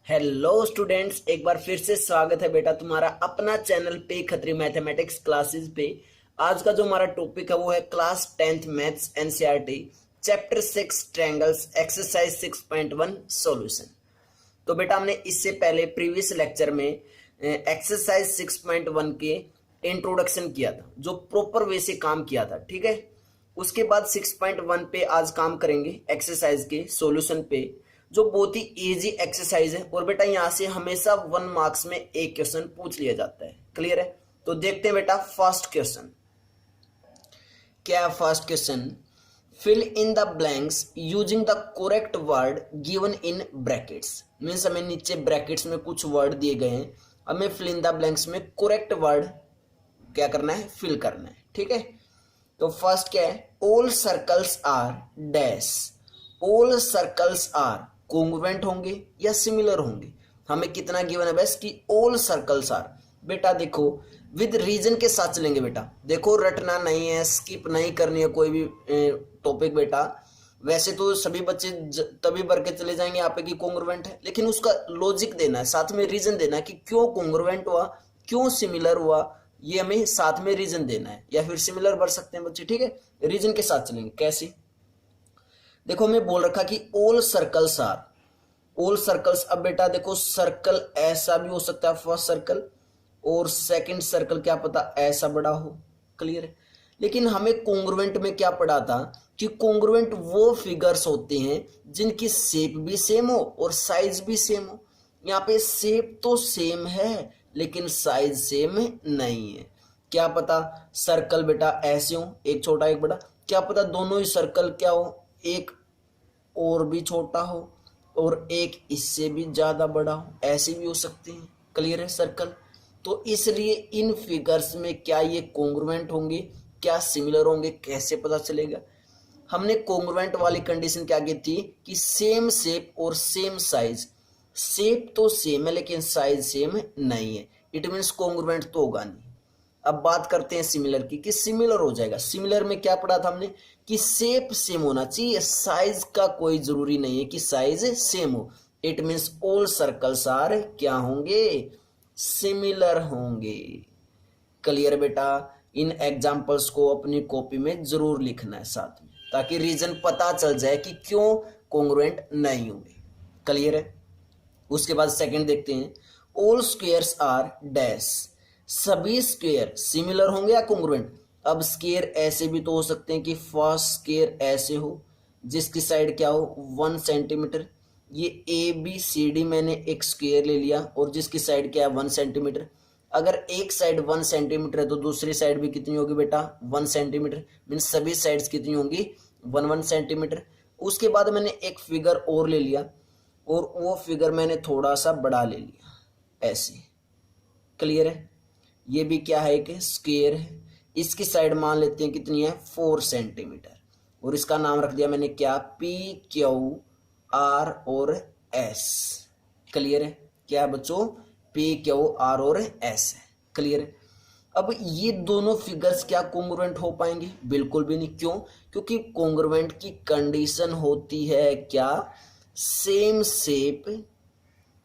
Hello students, एक बार फिर से स्वागत है बेटा तुम्हारा अपना चैनल पे खत्री मैथमेटिक्स क्लासेस पे। आज का जो हमारा टॉपिक है वो है class 10th maths NCERT chapter 6 triangles exercise 6.1 solution. तो बेटा हमने इससे पहले प्रीवियस लेक्चर में एक्सरसाइज 6.1 के इंट्रोडक्शन किया था, जो प्रॉपर वे से काम किया था। ठीक है, उसके बाद 6.1 पे आज काम करेंगे एक्सरसाइज के सॉल्यूशन पे, जो बहुत ही इजी एक्सरसाइज है। और बेटा यहाँ से हमेशा 1 मार्क्स में एक क्वेश्चन पूछ लिया जाता है। क्लियर है? तो देखते हैं बेटा फर्स्ट क्वेश्चन क्या है। First question, fill in the blanks using the correct word given in brackets. Means हमें नीचे ब्रैकेट्स में कुछ वर्ड दिए गए हैं, हमें फिल इन द ब्लैंक्स में करेक्ट वर्ड क्या करना है, फिल करना है। ठीक है, तो फर्स्ट क्या है, all circles are dash. All circles are congruent होंगे या सिमिलर होंगे। हमें कितना गिवन है बस कि ऑल सर्कल्स आर। बेटा देखो विद रीजन के साथ चलेंगे। बेटा देखो रटना नहीं है, स्किप नहीं करनी है कोई भी टॉपिक। बेटा वैसे तो सभी बच्चे तभी भर के चले जाएंगे यहाँ पे कि कॉन्ग्रुएंट है, लेकिन उसका लॉजिक देना है, साथ में रीजन देना है कि क्यों कॉन्ग्रुएंट हुआ, क्यों सिमिलर हुआ, ये हमें साथ में रीजन देना है। या फिर सिमिलर भर सकते हैं बच्चे। ठीक है, रीजन के साथ चलेंगे। कैसे देखो, मैं बोल रखा कि all circles are, all circles. अब बेटा देखो सर्कल ऐसा भी हो सकता है फर्स्ट सर्कल, और सेकंड सर्कल क्या पता ऐसा बड़ा हो। क्लियर है? लेकिन हमें कॉन्ग्रुएंट में क्या पढ़ा था कि कॉन्ग्रुएंट वो फिगर्स होते हैं जिनकी शेप भी सेम हो और साइज भी सेम हो। यहाँ पे शेप तो सेम है लेकिन साइज सेम नहीं है। क्या पता सर्कल बेटा ऐसे हो, एक छोटा एक बड़ा। क्या पता दोनों ही सर्कल क्या हो, एक और भी छोटा हो और एक इससे भी ज्यादा बड़ा हो, ऐसे भी हो सकते हैं। क्लियर है? सर्कल तो इसलिए इन फिगर्स में क्या ये कॉन्ग्रुएंट होंगे, क्या सिमिलर होंगे, कैसे पता चलेगा। हमने कॉन्ग्रुएंट वाली कंडीशन क्या की थी कि सेम शेप और सेम साइज। शेप तो सेम है लेकिन साइज सेम नहीं है, इट मीन्स कॉन्ग्रुएंट तो होगा नहीं। अब बात करते हैं सिमिलर की, कि सिमिलर हो जाएगा। सिमिलर में क्या पढ़ा था हमने कि शेप सेम होना चाहिए, साइज का कोई जरूरी नहीं है कि साइज सेम हो। It means all circles are क्या होंगे, सिमिलर होंगे। क्लियर बेटा? इन एग्जांपल्स को अपनी कॉपी में जरूर लिखना है साथ में, ताकि रीजन पता चल जाए कि क्यों कॉन्ग्रुएंट नहीं होंगे। क्लियर है? उसके बाद सेकंड देखते हैं, ऑल स्क्वायर्स आर डैश। सभी स्क्वायर सिमिलर होंगे या कॉन्ग्रुएंट। अब स्क्वायर ऐसे भी तो हो सकते हैं कि फर्स्ट स्क्वायर ऐसे हो जिसकी साइड क्या हो 1 सेंटीमीटर। ये ए बी सी डी मैंने एक स्क्वायर ले लिया और जिसकी साइड क्या है 1 सेंटीमीटर। अगर एक साइड 1 सेंटीमीटर है तो दूसरी साइड भी कितनी होगी बेटा 1 सेंटीमीटर। मीन्स सभी साइड्स कितनी होंगी 1 सेंटीमीटर। उसके बाद मैंने एक फिगर और ले लिया और वो फिगर मैंने थोड़ा सा बड़ा ले लिया ऐसे। क्लियर है? ये भी क्या है, एक स्क्वायर है। इसकी साइड मान लेते हैं कितनी है 4 सेंटीमीटर, और इसका नाम रख दिया मैंने क्या, पी क्यू आर और एस। क्लियर है? क्या है बच्चों, पी क्यू आर और एस है। क्लियर है? अब ये दोनों फिगर्स क्या कॉन्ग्रुएंट हो पाएंगे? बिल्कुल भी नहीं। क्यों? क्योंकि कॉन्ग्रुएंट की कंडीशन होती है क्या, सेम शेप,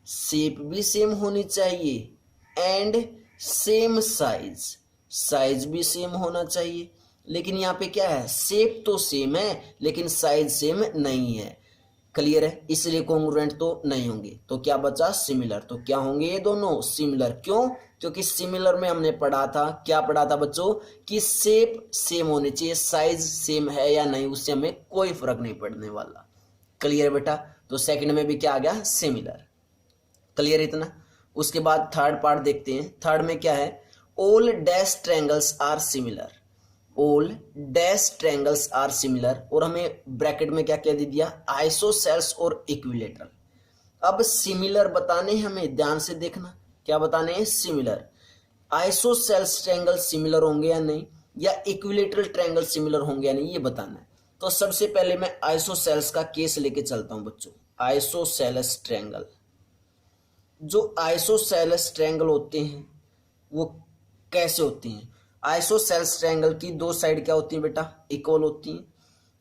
शेप भी सेम होनी चाहिए एंड सेम साइज, साइज भी सेम होना चाहिए। लेकिन यहाँ पे क्या है, शेप तो सेम है लेकिन साइज सेम नहीं है। क्लियर है? इसलिए कॉन्ग्रुएंट तो नहीं होंगे। तो क्या बचा, सिमिलर। तो क्या होंगे ये दोनों, सिमिलर। क्यों? क्योंकि सिमिलर में हमने पढ़ा था, क्या पढ़ा था बच्चों, कि शेप सेम होनी चाहिए, साइज सेम है या नहीं उससे हमें कोई फर्क नहीं पड़ने वाला। क्लियर बेटा? तो सेकंड में भी क्या आ गया, सिमिलर। क्लियर इतना? उसके बाद थर्ड पार्ट देखते हैं। थर्ड में क्या है, all dash triangles are similar. All dash triangles are similar, और हमें ब्रैकेट में क्या क्या दे दिया, आइसोसेल्स और इक्विलेटरल। अब सिमिलर बताने हमें, ध्यान से देखना क्या बताने हैं, सिमिलर। आइसोसेल्स ट्रायंगल सिमिलर होंगे या नहीं, या इक्विलेटरल ट्रायंगल सिमिलर होंगे या नहीं, ये बताना है। तो सबसे पहले मैं आइसोसेल्स का केस लेके चलता हूं बच्चों। आइसोसेलेस ट्रायंगल, जो आइसोसेलेस ट्रायंगल होते हैं वो कैसे होते हैं। आइसोसेलेस ट्रायंगल की दो साइड क्या होती है बेटा, इक्वल होती हैं।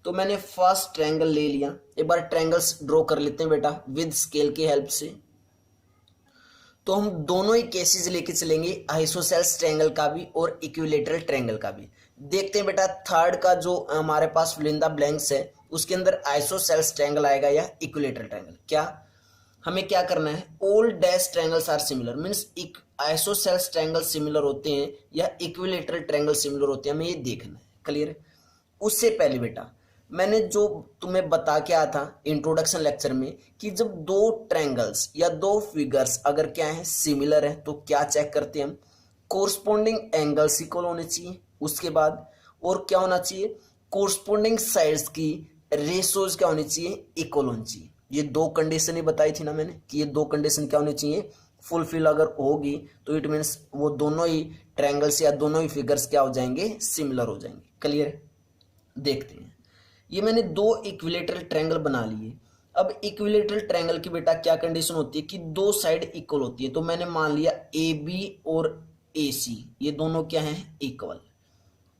तो मैंने फर्स्ट ट्रायंगल ले लिया, एक बार ट्रायंगल्स ड्रॉ कर लेते हैं बेटा विद स्केल की हेल्प से। तो हम दोनों ही केसेस लेके चलेंगे, आइसोसेल्स ट्रायंगल का भी और इक्विलेटरल ट्रायंगल का भी। देखते हैं बेटा थर्ड का जो हमारे पास फिल इन द ब्लैंक्स है उसके अंदर आइसोसेल्स ट्रायंगल आएगा या इक्विलेटरल ट्रायंगल। क्या हमें क्या करना है, all dash triangles are similar, means isosceles triangle similar होते हैं या इक्विलेटरल ट्रायंगल सिमिलर होते हैं, हमें ये देखना है। क्लियर है। उससे पहले बेटा मैंने जो तुम्हें बता के आया था इंट्रोडक्शन लेक्चर में कि जब दो ट्रायंगल्स या दो फिगर्स अगर क्या है सिमिलर है तो क्या चेक करते हैं हम, कोरस्पोंडिंग एंगल्स इक्वल होने चाहिए, उसके बाद और क्या होना चाहिए, कोरस्पोंडिंग साइड्स की रेशोज क्या होनी चाहिए, इक्वल होनी चाहिए। ये दो कंडीशन ही बताई थी ना मैंने कि ये दो कंडीशन क्या होनी चाहिए, फुलफिल अगर होगी तो इट मीन्स वो दोनों ही ट्रायंगल्स या दोनों ही फिगर्स क्या हो जाएंगे, सिमिलर हो जाएंगे। क्लियर है। देखते हैं, ये मैंने दो इक्विलेटरल ट्रायंगल बना लिए। अब इक्विलेटरल ट्रायंगल की बेटा क्या कंडीशन होती है कि दो साइड इक्वल होती है, तो मैंने मान लिया ए बी और ए सी ये दोनों क्या हैं, इक्वल।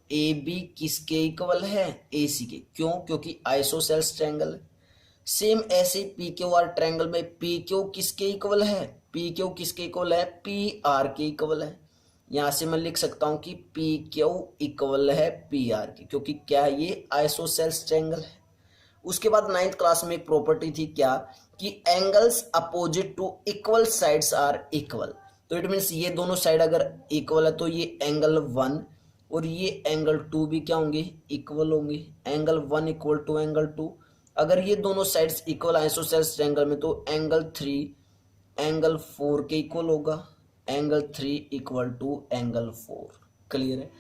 ए बी किसके इक्वल है, ए सी के, क्यों, क्योंकि आइसोसेल्स ट्रायंगल है। सेम ऐसे पी क्यू आर ट्रायंगल में पी क्यू किसके इक्वल है, पी क्यू किसके इक्वल है, पी आर के इक्वल है। यहां से मैं लिख सकता हूं कि पी क्यू इक्वल है पी आर के, क्योंकि क्या है ये आइसोसेल्स ट्रायंगल है। उसके बाद 9th क्लास में एक प्रॉपर्टी थी क्या, कि angles opposite to equal sides are equal. तो इट मीन्स ये दोनों साइड अगर इक्वल है तो ये एंगल 1 और ये एंगल 2 भी क्या होंगे, इक्वल होंगे। एंगल 1 इक्वल टू एंगल 2, अगर ये दोनों साइड्स इक्वल आइसोसेल्स ट्रायंगल में तो एंगल 3 एंगल 4 के इक्वल होगा, angle 3 equal to angle 4। Clear है।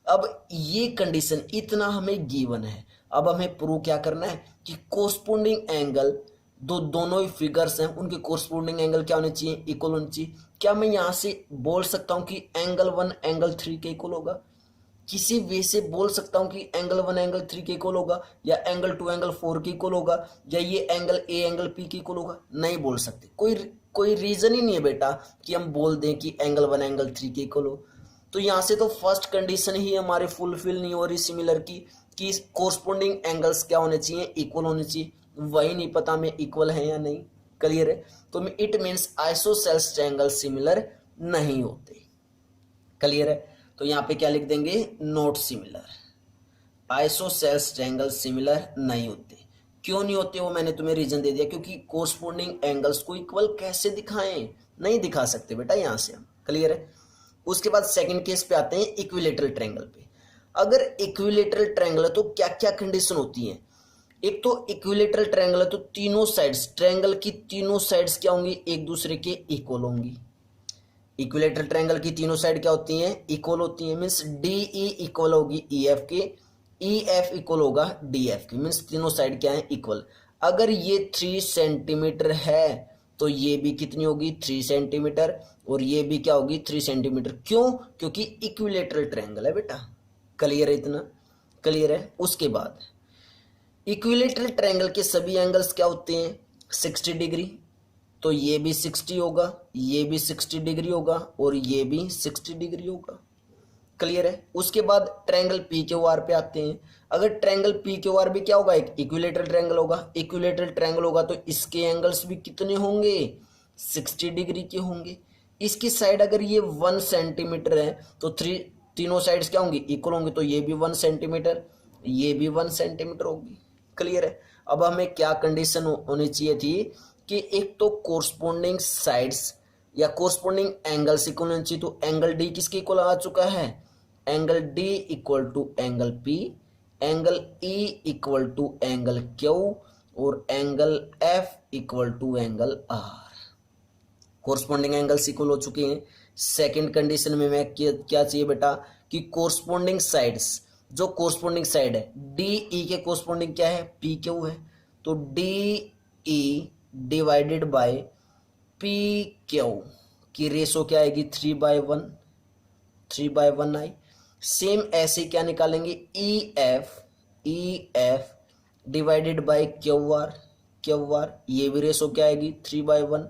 अब ये कंडीशन इतना हमें गिवन है, अब हमें प्रूव क्या करना है कि कोरस्पोंडिंग एंगल दोनों ही फिगर्स हैं उनके कोरस्पोंडिंग एंगल क्या होने चाहिए, इक्वल होने चाहिए। क्या मैं यहां से बोल सकता हूं कि एंगल 1 एंगल 3 के इक्वल होगा, किसी वे से बोल सकता हूं कि एंगल 1 एंगल 3 के इक्वल होगा या एंगल 2 एंगल 4 के इक्वल होगा या ये एंगल ए एंगल पी के इक्वल होगा, नहीं बोल सकते। कोई रीजन ही नहीं है बेटा कि हम बोल दें कि एंगल 1 एंगल 3 के इक्वल हो। तो यहां से तो फर्स्ट कंडीशन ही हमारे फुलफिल नहीं हो रही सिमिलर की, कि कोरस्पोंडिंग एंगल्स क्या होने चाहिए, इक्वल होने चाहिए। वही नहीं पता में इक्वल है या नहीं। क्लियर है। तो it means isosceles triangle similar नहीं होते। क्लियर है। तो यहाँ पे क्या लिख देंगे, not similar. Isosceles triangle similar नहीं होते। क्यों नहीं होते वो मैंने तुम्हें रीजन दे दिया, क्योंकि कोरस्पोंडिंग एंगल्स को इक्वल कैसे दिखाएं, नहीं दिखा सकते बेटा यहां से हम। क्लियर है। उसके बाद सेकंड केस पे आते हैं इक्विलेटरल ट्रायंगल पे। अगर इक्विलेटरल ट्रायंगल है तो क्या क्या कंडीशन होती है। एक तो इक्विलेटरल ट्रायंगल है तो तीनों साइड्स, ट्रायंगल की तीनों साइड्स क्या होंगी, एक दूसरे के इक्वल होंगी। इक्विलेटरल ट्रायंगल की तीनों साइड क्या होती हैं, इक्वल होती हैं। मीन्स डी ई इक्वल होगी ई एफ के, ई एफ इक्वल होगा डी एफ के, मीन्स तीनों साइड क्या है, इक्वल। अगर ये 3 सेंटीमीटर है तो ये भी कितनी होगी, 3 सेंटीमीटर, और ये भी क्या होगी, 3 सेंटीमीटर। क्यों, क्योंकि इक्विलेटरल ट्रायंगल है बेटा। क्लियर है, इतना क्लियर है। उसके बाद इक्विलेटरल ट्रायंगल के सभी एंगल्स क्या होते हैं, 60 डिग्री, तो ये भी 60 होगा, ये भी 60 डिग्री होगा और ये भी 60 डिग्री होगा। क्लियर है। उसके बाद ट्रायंगल पी क्यू आर पे आते हैं। अगर ट्रायंगल पी क्यू आर भी क्या होगा, एक इक्विलेटरल ट्रायंगल होगा। इक्विलेटरल ट्रायंगल होगा तो इसके एंगल्स भी कितने होंगे, 60 डिग्री के होंगे। इसकी साइड अगर ये 1 सेंटीमीटर है तो तीनों साइड्स क्या होंगी, इक्वल होंगे, तो ये भी 1 सेंटीमीटर, ये भी 1 सेंटीमीटर होगी। क्लियर है। अब हमें क्या कंडीशन होनी चाहिए थी कि एक तो कोरस्पोंडिंग साइड्स या कोरस्पोंडिंग एंगल्स इक्वल होनी चाहिए। तो एंगल डी किसके इक्वल आ चुका है, angle D equal to angle P, angle E equal to angle Q और angle F equal to angle R. Corresponding angles equal हो चुके हैं। सेकंड कंडीशन में मैं क्या चाहिए बेटा, कि कोरस्पोंडिंग साइड्स, जो कोरस्पोंडिंग साइड है डी ई के कोरस्पोंडिंग क्या है, पी क्यू है, तो D E divided by P Q की रेशो क्या आएगी, 3/1 आई। सेम ऐसे क्या निकालेंगे, E F divided by Q R, ये भी रेशो क्या आएगी, 3/1।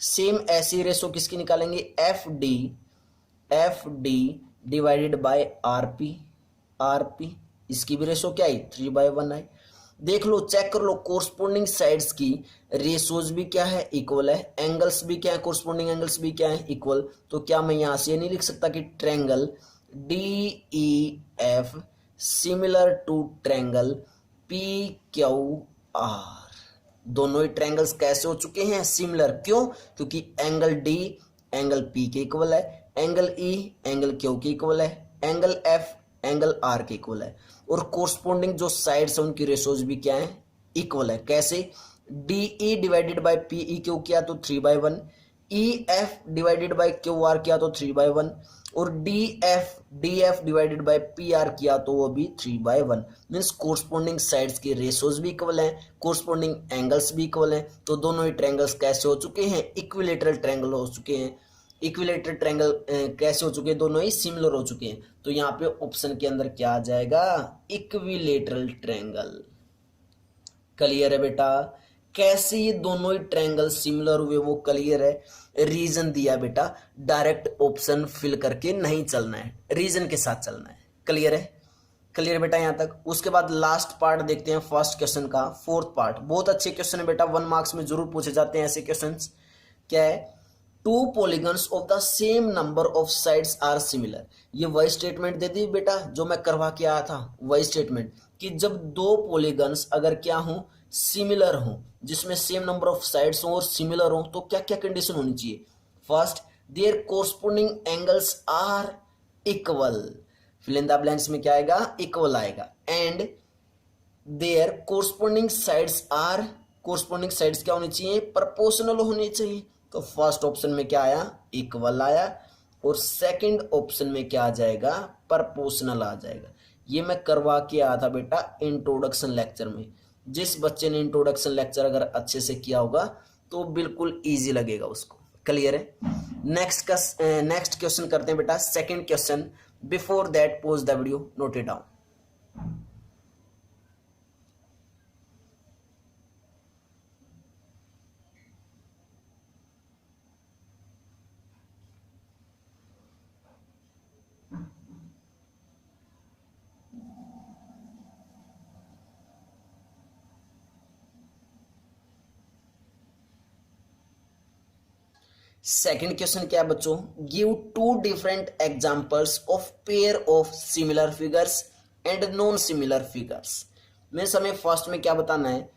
सेम ऐसी रेशो किसकी निकालेंगे, F D divided by R P, इसकी भी रेशो क्या आई, 3/1 आई। देख लो, चेक कर लो, कोरस्पोंडिंग साइड्स की रेशोज भी क्या है, इक्वल है, एंगल्स भी क्या है, कोरस्पोंडिंग एंगल्स भी क्या है, इक्वल। तो क्या मैं यहां से ये नहीं लिख सकता कि triangle DEF similar to triangle PQR। दोनों ही ट्रायंगल्स कैसे हो चुके हैं, सिमिलर। क्यों? क्योंकि एंगल D एंगल P के इक्वल है, एंगल E एंगल Q के इक्वल है, एंगल F एंगल R के इक्वल है, और कोरस्पोंडिंग जो साइड्स है उनकी रेशोज भी क्या है, इक्वल है। कैसे? DE डिवाइडेड बाय PEQ किया तो 3/1, EF डिवाइडेड बाय QR किया तो 3/1, और DF डिवाइडेड बाय PR किया तो वो भी 3/1। मीन्स कोरस्पोंडिंग साइड्स की रेशोज भी इक्वल है, कोरस्पोंडिंग एंगल्स भी इक्वल है। तो दोनों ही ट्रायंगल्स कैसे हो चुके हैं, इक्विलेटरल ट्रायंगल हो चुके हैं। इक्विलेटरल ट्रायंगल कैसे हो चुके हैं, दोनों ही सिमिलर हो चुके हैं। तो यहाँ पे ऑप्शन के अंदर क्या आ जाएगा, इक्विलेटरल ट्रायंगल। क्लियर है बेटा? कैसे ये दोनों ही ट्रायंगल सिमिलर हुए वो क्लियर है। रीजन दिया बेटा, डायरेक्ट ऑप्शन फिल करके नहीं चलना है, रीजन के साथ चलना है। क्लियर है? क्लियर बेटा यहां तक? उसके बाद लास्ट पार्ट देखते हैं फर्स्ट क्वेश्चन का, फोर्थ पार्ट। बहुत अच्छे क्वेश्चन है बेटा, 1 मार्क्स में जरूर पूछे जाते हैं ऐसे क्वेश्चन। क्या है? 2 polygons of the same number of sides are similar. ये वही स्टेटमेंट दे दी बेटा जो मैं करवा के आया था, वही स्टेटमेंट कि जब 2 पॉलीगन्स अगर क्या हो, सिमिलर हो, जिसमें सेम नंबर ऑफ साइड्स हो और सिमिलर हो, तो क्या क्या कंडीशन होनी चाहिए। First, there corresponding angles are equal. Fill in the blanks में क्या आएगा, इक्वल आएगा। And there corresponding sides are, corresponding sides क्या होनी चाहिए, प्रोपोर्शनल होनी चाहिए। तो फर्स्ट ऑप्शन में क्या आया, इक्वल आया, और सेकंड ऑप्शन में क्या आ जाएगा, प्रोपोर्शनल आ जाएगा। ये मैं करवा के आया था बेटा इंट्रोडक्शन लेक्चर में। जिस बच्चे ने इंट्रोडक्शन लेक्चर अगर अच्छे से किया होगा तो बिल्कुल इजी लगेगा उसको। क्लियर है? नेक्स्ट क्वेश्चन करते हैं बेटा, second question. Before that pause the video, note it down. Second question क्या है बच्चों, give 2 different examples of pair of similar figures and non similar figures. Means हमें फर्स्ट में क्या बताना है,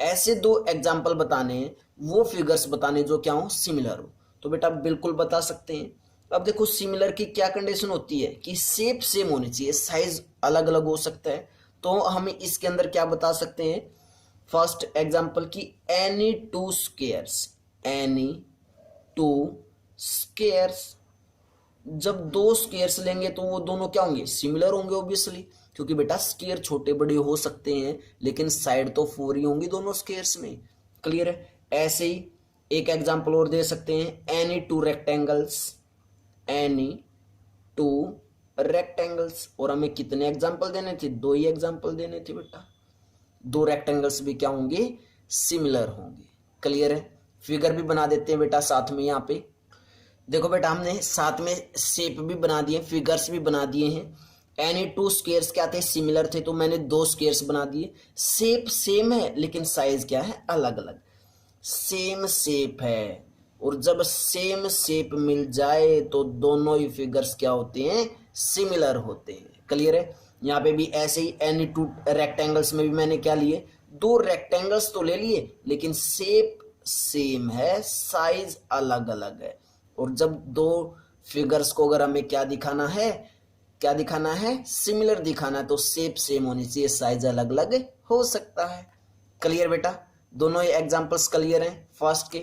ऐसे 2 एग्जांपल बताने हैं, वो फिगर्स बताने जो क्या हो, सिमिलर हो। तो बेटा बिल्कुल बता सकते हैं। अब देखो, सिमिलर की क्या कंडीशन होती है कि शेप सेम होनी चाहिए, साइज अलग अलग हो सकता है। तो हम इसके अंदर क्या बता सकते हैं, फर्स्ट एग्जांपल की एनी 2 स्क्वायर्स, एनी 2 स्क्वायर्स। जब 2 स्क्वायर्स लेंगे तो वो दोनों क्या होंगे, सिमिलर होंगे ऑब्वियसली, क्योंकि बेटा स्क्वायर छोटे बड़े हो सकते हैं लेकिन साइड तो 4 ही होंगी दोनों स्क्वायर्स में। क्लियर है? ऐसे ही एक एग्जांपल और दे सकते हैं, एनी 2 रेक्टेंगल्स, एनी 2 रेक्टेंगल्स। और हमें कितने एग्जांपल देने थे, 2 ही एग्जांपल देने थे बेटा। 2 रेक्टेंगल्स भी क्या होंगे, सिमिलर होंगे। क्लियर है? फिगर भी बना देते हैं बेटा साथ में। यहाँ पे देखो बेटा, हमने साथ में शेप भी बना दिए, फिगर्स भी बना दिए हैं। एनी 2 स्क्वायर्स क्या थे, सिमिलर थे, तो मैंने 2 स्क्वायर्स बना दिए। शेप सेम है लेकिन साइज क्या है, अलग अलग। सेम शेप है, और जब सेम शेप मिल जाए तो दोनों ही फिगर्स क्या होते हैं, सिमिलर होते हैं। क्लियर है? यहाँ पे भी ऐसे ही एनी 2 रेक्टेंगल्स में भी मैंने क्या लिए, 2 रेक्टेंगल्स तो ले लिए लेकिन शेप सेम है, साइज अलग अलग है। और जब 2 फिगर्स को अगर हमें क्या दिखाना है, क्या दिखाना है, सिमिलर दिखाना है, तो शेप सेम होनी चाहिए, साइज अलग अलग हो सकता है। क्लियर बेटा? दोनों ही एग्जांपल्स क्लियर हैं फर्स्ट के।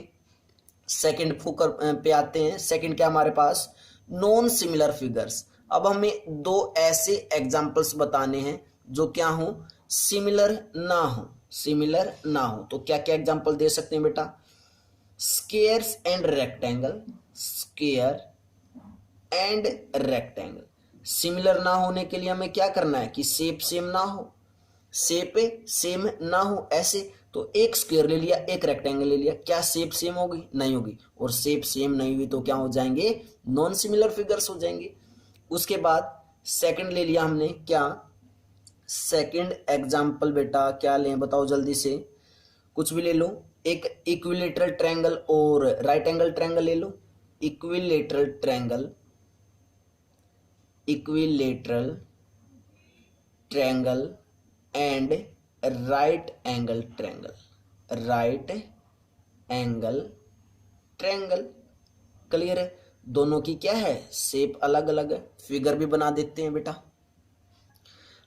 सेकंड पे आते हैं। सेकंड क्या हमारे पास, नॉन सिमिलर फिगर्स। अब हमें 2 ऐसे एग्जांपल्स बताने हैं जो क्या हो, सिमिलर ना हो, सिमिलर ना हो। तो क्या क्या एग्जांपल दे सकते हैं बेटा, squares and rectangle, square and rectangle. Similar ना होने के लिए हमें क्या करना है कि शेप सेम ना हो, शेप सेम ना हो। ऐसे तो एक स्क्वायर ले लिया, एक रेक्टेंगल ले लिया, क्या शेप सेम होगी, नहीं होगी। और शेप सेम नहीं हुई तो क्या हो जाएंगे, नॉन सिमिलर फिगर्स हो जाएंगे। उसके बाद सेकंड ले लिया हमने क्या, सेकंड एग्जाम्पल बेटा क्या लें बताओ जल्दी से, कुछ भी ले लो। एक इक्विलेटरल ट्रायंगल और राइट एंगल ट्रायंगल ले लो। Equilateral triangle, equilateral triangle and right angle triangle, right angle triangle. Clear है? दोनों की क्या है, शेप अलग अलग है। फिगर भी बना देते हैं बेटा,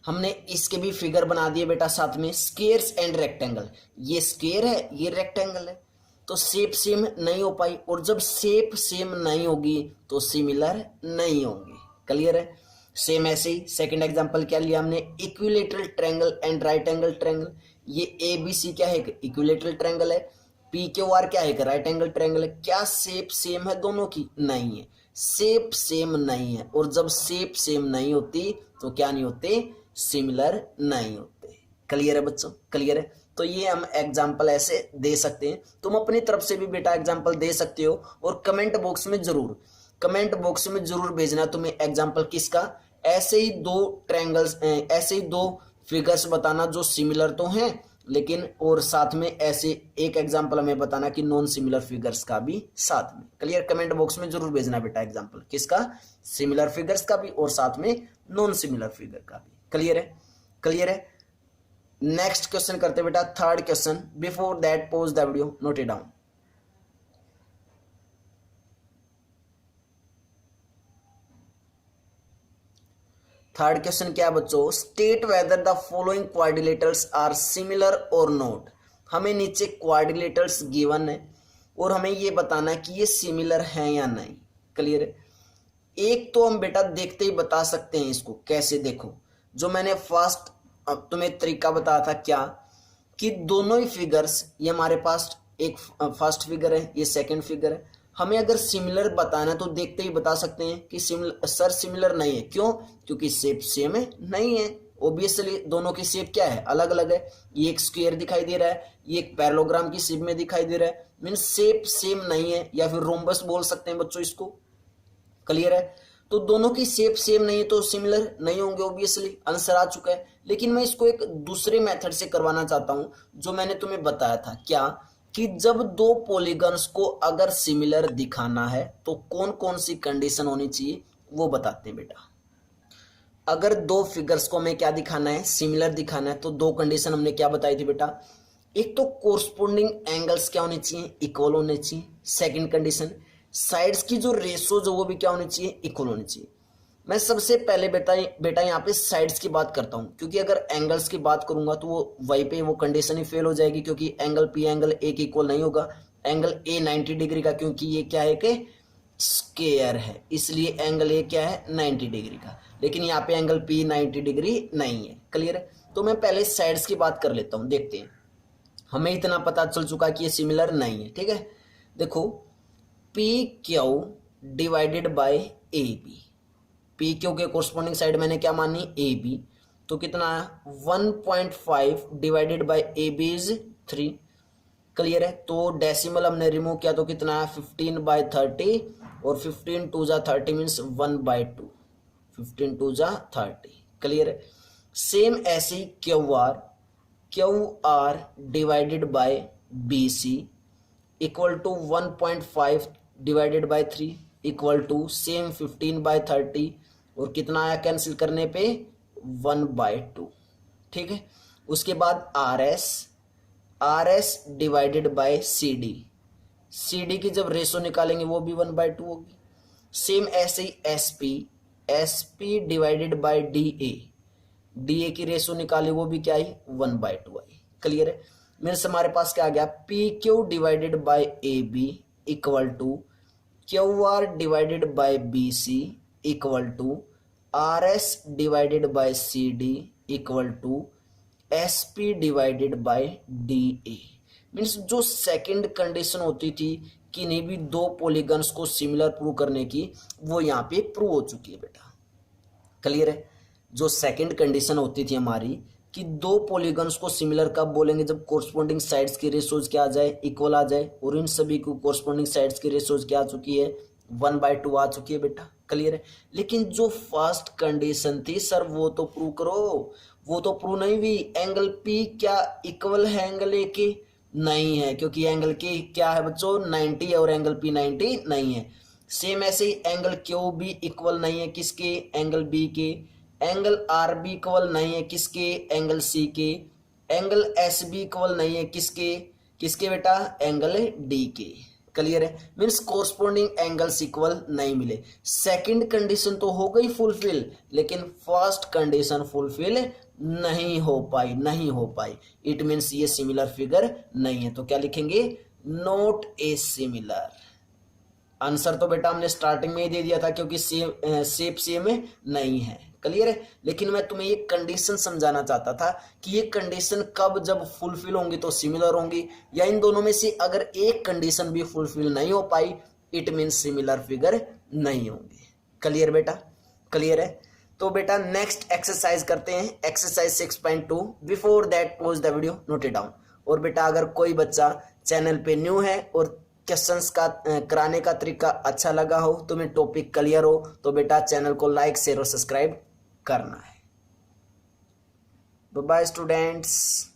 हमने इसके भी फिगर बना दिए बेटा साथ में। स्क्वेयर्स एंड रेक्टेंगल, ये स्क्वेयर है ये रेक्टेंगल है, तो शेप सेम नहीं हो पाई, और जब शेप सेम नहीं होगी तो सिमिलर नहीं होंगी। क्लियर है? सेम ऐसे ही सेकंड एग्जांपल क्या लिया हमने, equilateral triangle and right angle triangle. ये ए बी सी क्या है, इक्विलेटरल ट्रायंगल है। पी क्यू आर क्या है, राइट एंगल ट्रायंगल है। क्या शेप सेम है दोनों की? नहीं है, शेप सेम नहीं है, और जब शेप सेम नहीं होती तो क्या नहीं होते, सिमिलर नहीं होते। क्लियर है बच्चों? क्लियर है? तो ये हम एग्जाम्पल ऐसे दे सकते हैं। तुम अपनी तरफ से भी बेटा एग्जाम्पल दे सकते हो, और कमेंट बॉक्स में जरूर भेजना तुम्हें एग्जाम्पल किसका। ऐसे ही दो ट्रायंगल्स, ऐसे ही दो फिगर्स बताना जो सिमिलर तो हैं लेकिन, और साथ में ऐसे एक एग्जाम्पल हमें बताना कि नॉन सिमिलर फिगर्स का भी साथ में। क्लियर? कमेंट बॉक्स में जरूर भेजना बेटा एग्जाम्पल किसका, सिमिलर फिगर्स का भी और साथ में नॉन सिमिलर फिगर का भी। क्लियर है? क्लियर है? नेक्स्ट क्वेश्चन करते बेटा, third question. Before that pause the video, note it down. Third question क्या बच्चों, state whether the following quadrilaterals are similar और नॉट। हमें नीचे क्वाड्रिलेटरल्स गिवन है और हमें ये बताना है कि ये सिमिलर हैं या नहीं। क्लियर है? एक तो हम बेटा देखते ही बता सकते हैं इसको। कैसे? देखो, जो मैंने फर्स्ट तुम्हें तरीका बताया था क्या, कि दोनों ही फिगर्स, ये हमारे पास एक फर्स्ट फिगर है, ये सेकंड फिगर है, हमें अगर सिमिलर बताना तो देखते ही बता सकते हैं कि सिमिलर नहीं है। क्यों? क्योंकि शेप सेम है नहीं है। ऑब्वियसली दोनों की शेप क्या है, अलग अलग है। ये एक स्क्वायर दिखाई दे रहा है, ये एक पैरेललोग्राम की शेप में दिखाई दे रहा है, मीन्स शेप सेम नहीं है, या फिर रोम्बस बोल सकते हैं बच्चों इसको। क्लियर है? तो दोनों की शेप सेम नहीं है तो सिमिलर नहीं होंगे, ऑब्वियसली आंसर आ चुका है। लेकिन मैं इसको एक दूसरे मेथड से करवाना चाहता हूं, जो मैंने तुम्हें बताया था क्या, कि जब दो पॉलीगन्स को अगर सिमिलर दिखाना है तो कौन कौन सी कंडीशन होनी चाहिए वो बताते हैं बेटा। अगर दो फिगर्स को हमें क्या दिखाना है, सिमिलर दिखाना है, तो दो कंडीशन हमने क्या बताई थी बेटा। एक तो कोरस्पोंडिंग एंगल्स क्या होने चाहिए, इक्वल होने चाहिए। सेकंड कंडीशन, साइड्स की जो रेशोज है वो भी क्या होनी चाहिए, इक्वल होनी चाहिए। मैं सबसे पहले बेटा यहाँ पे साइड्स की बात करता हूँ, क्योंकि अगर एंगल्स की बात करूंगा तो वो वहीं पे वो कंडीशन ही फेल हो जाएगी, क्योंकि एंगल पी एंगल ए के इक्वल नहीं होगा। एंगल ए 90 डिग्री का, क्योंकि ये क्या है कि स्क्वायर है, इसलिए एंगल ए क्या है 90 डिग्री का, लेकिन यहाँ पे एंगल पी 90 डिग्री नहीं है। क्लियर है? तो मैं पहले साइड्स की बात कर लेता हूँ, देखते हैं। हमें इतना पता चल चुका कि ये सिमिलर नहीं है। ठीक है, देखो, P Q divided by A B, P Q के कोरस्पोंडिंग साइड मैंने क्या मानी, ए बी, तो कितना है 1.5 divided by A B is 3। Clear है? तो डेसिमल हमने रिमूव किया तो कितना है 15/30, और 15 2 जा 30 मीन्स 1/2, 15 2 जा 30। क्लियर है? सेम ऐसे ही Q R divided by B C equal to 1.5 divided by 3 equal to same 15/30, और कितना आया कैंसिल करने पे 1/2। ठीक है? उसके बाद R S divided by C D की जब रेशो निकालेंगे वो भी 1/2 होगी। सेम ऐसे ही S P divided by D A की रेशो निकाले वो भी क्या आई 1/2 आई। क्लियर है? मीन्स हमारे पास क्या आ गया, P Q divided by A B equal to Q R divided by B C equal to R S divided by C D equal to S P divided by D A. Means जो second condition होती थी कि नहीं भी दो polygons को similar prove करने की, वो यहाँ पे प्रूव हो चुकी है बेटा। क्लियर है? जो सेकंड कंडीशन होती थी हमारी कि दो पॉलीगन्स को सिमिलर कब बोलेंगे, जब कोरस्पोंडिंग साइड्स की रेशोज क्या आ जाए, इक्वल आ जाए, और इन सभी को कोरस्पोंडिंग साइड्स की रेशोज क्या आ चुकी है 1/2 आ चुकी है बेटा। क्लियर है? लेकिन जो फर्स्ट कंडीशन थी सर वो तो प्रूव करो, वो तो प्रूव नहीं हुई। एंगल पी क्या इक्वल है एंगल ए के? नहीं है, क्योंकि एंगल के क्या है बच्चों 90 है और एंगल पी 90 नहीं है। सेम ऐसे ही एंगल क्यू भी इक्वल नहीं है किसके? एंगल बी के। एंगल आर भी इक्वल नहीं है किसके? एंगल सी के। एंगल एस भी इक्वल नहीं है किसके? किसके बेटा? एंगल डी के। क्लियर है? मीन्स कोरस्पॉन्डिंग एंगल्स इक्वल नहीं मिले। सेकंड कंडीशन तो हो गई फुलफिल, लेकिन फर्स्ट कंडीशन फुलफिल नहीं हो पाई। इट मीन्स ये सिमिलर फिगर नहीं है। तो क्या लिखेंगे? Not a similar. आंसर तो बेटा हमने स्टार्टिंग में ही दे दिया था, क्योंकि शेप सेम नहीं है। क्लियर है? लेकिन मैं तुम्हें ये कंडीशन समझाना चाहता था कि ये कंडीशन कब जब फुलफिल होंगी तो सिमिलर होंगी, या इन दोनों में से अगर एक कंडीशन भी फुलफिल नहीं हो पाई इट मीन सिमिलर फिगर नहीं होंगी। क्लियर बेटा? क्लियर है? तो बेटा नेक्स्ट एक्सरसाइज करते हैं, exercise 6.2। Before that pause the video, note it down. और बेटा अगर कोई बच्चा चैनल पे न्यू है और क्वेश्चंस का कराने का तरीका अच्छा लगा हो, तुम्हें टॉपिक क्लियर हो, तो बेटा चैनल को लाइक शेयर और सब्सक्राइब करना है। Bye bye students.